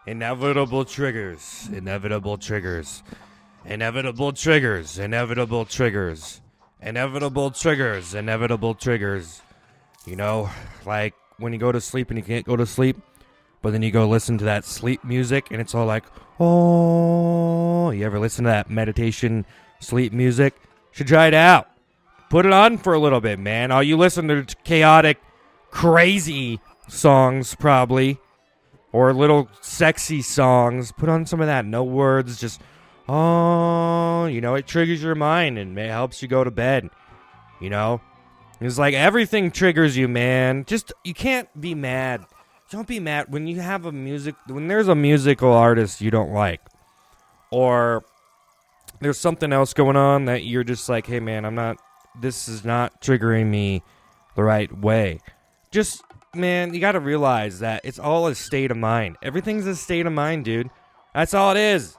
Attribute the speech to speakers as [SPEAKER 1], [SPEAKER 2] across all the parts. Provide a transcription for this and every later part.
[SPEAKER 1] Inevitable triggers. Inevitable triggers. Inevitable triggers. Inevitable triggers. Inevitable triggers. Inevitable triggers. You know, like when you go to sleep and you can't go to sleep, but then you go listen to that sleep music and it's all like, oh, you ever listen to that meditation sleep music? Should try it out. Put it on for a little bit, man. Oh, you listen to chaotic, crazy songs probably, or little sexy songs. Put on some of that. No words, just, oh, you know, it triggers your mind and it helps you go to bed, you know? It's like everything triggers you, man. Just, you can't be mad. Don't be mad when you have when there's a musical artist you don't like, or there's something else going on that you're just like, hey man, this is not triggering me the right way. Just, man, you gotta realize that it's all a state of mind. Everything's a state of mind, dude. That's all it is.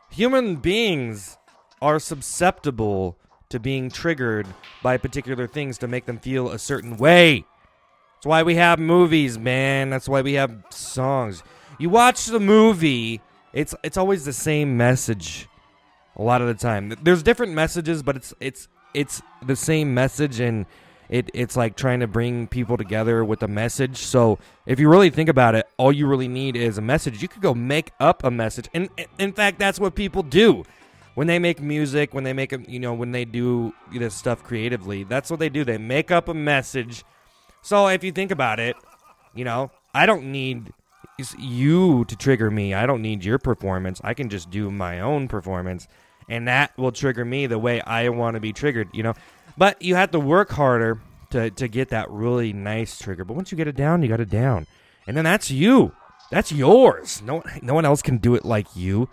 [SPEAKER 1] Human beings are susceptible to being triggered by particular things to make them feel a certain way. That's why we have movies, man. That's why we have songs. You watch the movie, it's always the same message a lot of the time. There's different messages, but it's the same message, and it's like trying to bring people together with a message. So if you really think about it, all you really need is a message. You could go make up a message, and in fact, that's what people do. When they make music, when they do this stuff creatively, that's what they do. They make up a message. So if you think about it, you know, I don't need you to trigger me. I don't need your performance. I can just do my own performance, and that will trigger me the way I want to be triggered, you know. But you have to work harder to get that really nice trigger. But once you get it down, you got it down. And then that's you. That's yours. No one else can do it like you.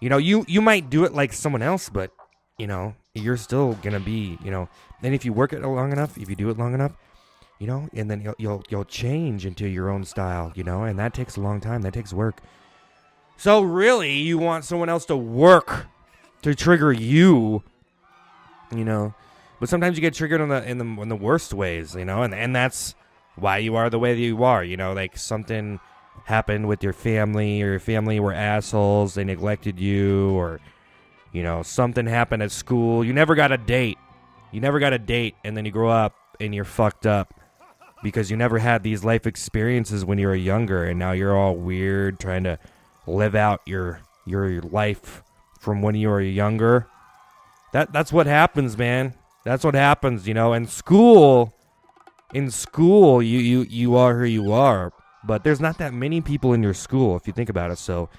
[SPEAKER 1] You know, you might do it like someone else, but, you know, you're still going to be, you know. Then if you work it long enough, if you do it long enough, you know, and then you'll change into your own style, you know, and that takes a long time. That takes work. So really, you want someone else to work to trigger you, you know. But sometimes you get triggered in the worst ways, you know, and that's why you are the way that you are, you know, like something happened with your family, or your family were assholes, they neglected you, or, you know, something happened at school. You never got a date, and then you grow up and you're fucked up because you never had these life experiences when you were younger, and now you're all weird trying to live out your life from when you were younger. That's what happens, man. That's what happens, you know. In school, you are who you are, but there's not that many people in your school if you think about it. So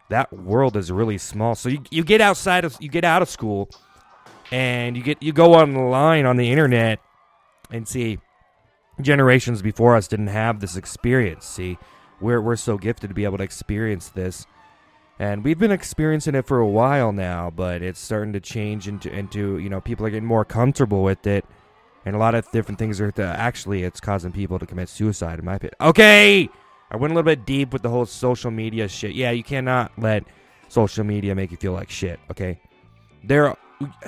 [SPEAKER 1] that world is really small. So you get out of school, and you go online on the internet and see generations before us didn't have this experience. See, we're so gifted to be able to experience this. And we've been experiencing it for a while now, but it's starting to change into you know, people are getting more comfortable with it. And a lot of different things actually, it's causing people to commit suicide, in my opinion. Okay! I went a little bit deep with the whole social media shit. Yeah, you cannot let social media make you feel like shit, okay?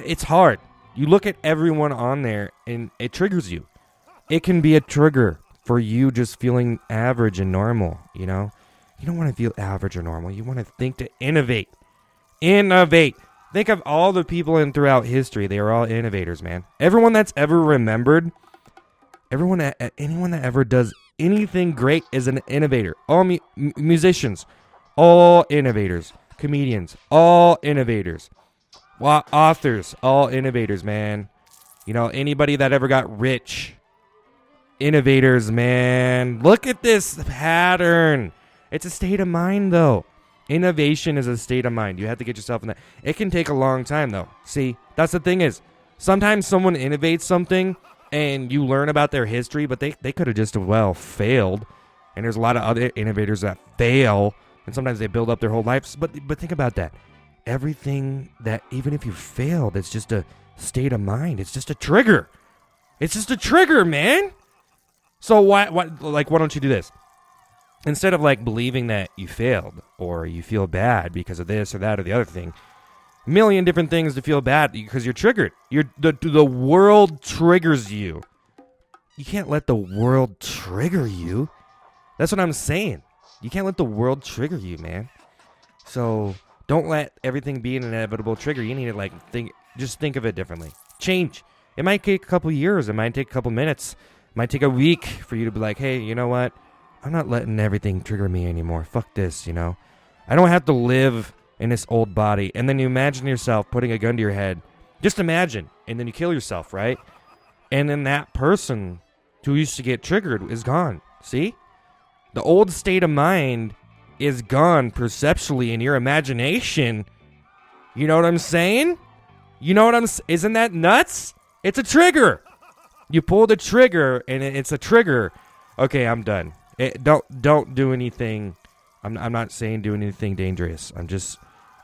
[SPEAKER 1] It's hard. You look at everyone on there, and it triggers you. It can be a trigger for you just feeling average and normal, you know? You don't want to feel average or normal. You want to think to innovate. Innovate. Think of all the people throughout history. They are all innovators, man. Everyone that's ever remembered, anyone that ever does anything great is an innovator. All musicians, all innovators. Comedians, all innovators. Authors, all innovators, man. You know, anybody that ever got rich, innovators, man. Look at this pattern. It's a state of mind, though. Innovation is a state of mind. You have to get yourself in that. It can take a long time, though. See, that's the thing is, sometimes someone innovates something, and you learn about their history, but they could have just failed. And there's a lot of other innovators that fail, and sometimes they build up their whole lives. But think about that. Everything that, even if you failed, it's just a state of mind. It's just a trigger. It's just a trigger, man. So why don't you do this? Instead of like believing that you failed or you feel bad because of this or that or the other thing, a million different things to feel bad because you're triggered. The world triggers you. You can't let the world trigger you. That's what I'm saying. You can't let the world trigger you, man. So don't let everything be an inevitable trigger. You need to just think of it differently. Change. It might take a couple years. It might take a couple minutes. It might take a week for you to be like, hey, you know what? I'm not letting everything trigger me anymore. Fuck this, you know? I don't have to live in this old body. And then you imagine yourself putting a gun to your head. Just imagine. And then you kill yourself, right? And then that person who used to get triggered is gone. See? The old state of mind is gone perceptually in your imagination. You know what I'm saying? Isn't that nuts? It's a trigger. You pull the trigger and it's a trigger. Okay, I'm done. Don't do anything. I'm not saying do anything dangerous.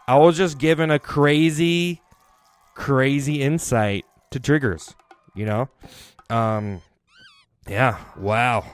[SPEAKER 1] I was just given a crazy insight to triggers, you know? Yeah, wow.